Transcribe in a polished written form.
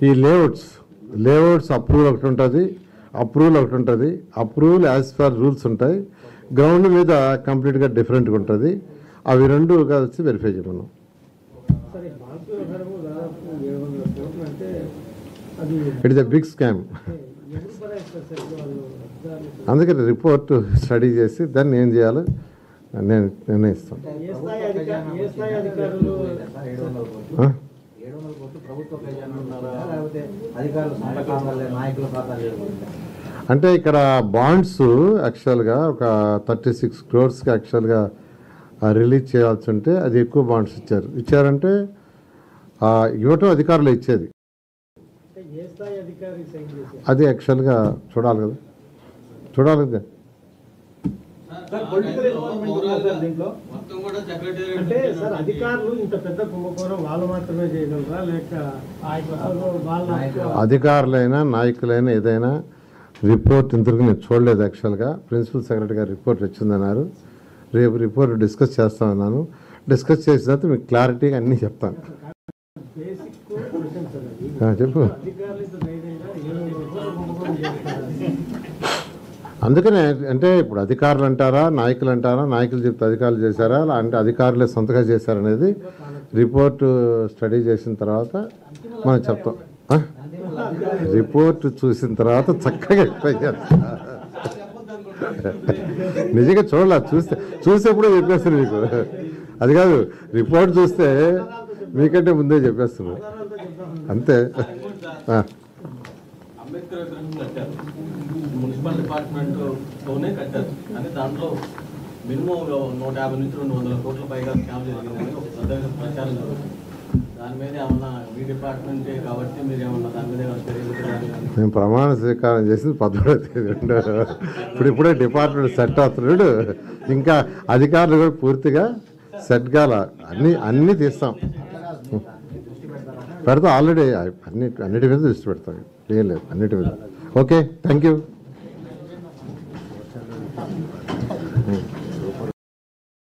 ఈ layouts approval ఒకటి ఉంటుంది, అప్రూవల్ యాజ్ పర్ రూల్స్ ఉంటాయి. గ్రౌండ్ మీద కంప్లీట్గా డిఫరెంట్గా ఉంటుంది. అవి రెండు కలిసి వెరిఫై చేయమన్నాం. It is a big scam. అందుకని రిపోర్ట్ స్టడీ చేసి దాన్ని ఏం చేయాలో నేను నిర్ణయిస్తాను. అంటే ఇక్కడ బాండ్స్ యాక్చువల్గా ఒక 36 crores యాక్చువల్గా రిలీజ్ చేయాల్సి ఉంటే అది ఎక్కువ బాండ్స్ ఇచ్చారంటే ఇవ్వటం అధికారులు ఇచ్చేది. అది యాక్చువల్గా చూడాలి కదా. అధికారులైనా నాయకులైనా ఏదైనా రిపోర్ట్ ఇంతవరకు నేను చూడలేదు. యాక్చువల్గా ప్రిన్సిపల్ సెక్రటరీ గారు రిపోర్ట్ వచ్చిందన్నారు. రేపు రిపోర్ట్ డిస్కస్ చేస్తామన్నాను. డిస్కస్ చేసిన తర్వాత మీకు క్లారిటీగా అన్నీ చెప్తాను. చెప్పు. అందుకనే అంటే ఇప్పుడు అధికారులు అంటారా నాయకులు అంటారా, నాయకులు చెప్తే అధికారులు చేశారా అంటే అధికారులే సొంతగా చేశారనేది రిపోర్టు స్టడీ చేసిన తర్వాత మనం చెప్తాం. రిపోర్ట్ చూసిన తర్వాత చక్కగా ఎక్స్ప్లెయిన్ చేస్తా. నిజంగా చూడాలి, చూసేప్పుడే చెప్పేస్తారు మీకు. అది కాదు, రిపోర్ట్ చూస్తే మీకంటే ముందే చెప్పేస్తున్నారు అంతే. మున్సిపల్ డిపార్ట్మెంట్తోనే కట్టారు కానీ దాంట్లో మినిమం 150 నుంచి 200 కోట్ల పైగా స్కామ్ జరిగిందని ఒక పెద్ద ప్రచారం జరుగుతుంది. దాని మీద ఏమన్నా మీ డిపార్ట్మెంటే కాబట్టి మీరు ఏమన్నా దాని మీద చర్యలు? మేము ప్రమాణ స్వీకారం చేసింది 17వ తేదీ. ఇప్పుడే డిపార్ట్మెంట్ సెట్ అవుతున్నాడు. ఇంకా అధికారులు కూడా పూర్తిగా సెట్ కాల. అన్నీ తీస్తాం, పెడతాం. ఆల్రెడీ అన్నిటి మీద దృష్టి పెడతాం. ఏం లేదు, అన్నిటి మీద. Okay, thank you.